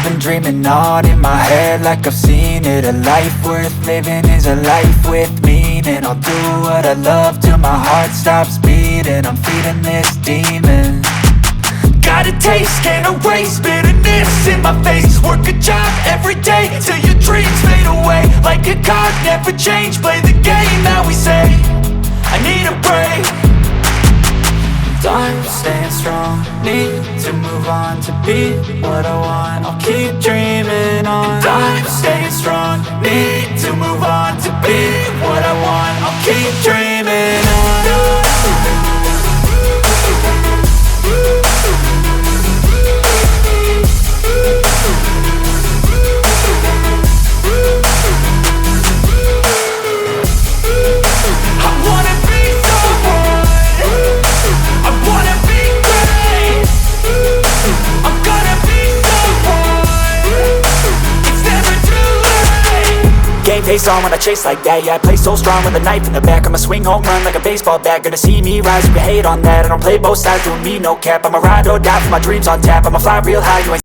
been dreaming on in my head like I've seen it. A life worth living is a life with meaning. I'll do what I love till my heart stops beating. I'm feeding this demon. Got a taste, can't erase bitterness in my face. Work a job every day till your dreams fade away. Like a card, never change, play the game that we say. I need a break. I'm staying strong, need to move on to be what I want. I'll keep dreaming on. I'm staying strong, need to move on to be what I want. I'll keep dreaming on. Face on when I chase like that. Yeah, I play so strong with a knife in the back. I'ma swing home run like a baseball bat. Gonna see me rise, you can hate on that. I don't play both sides, doing me no cap. I'm a ride or die for my dreams on tap. I'ma fly real high, you ain't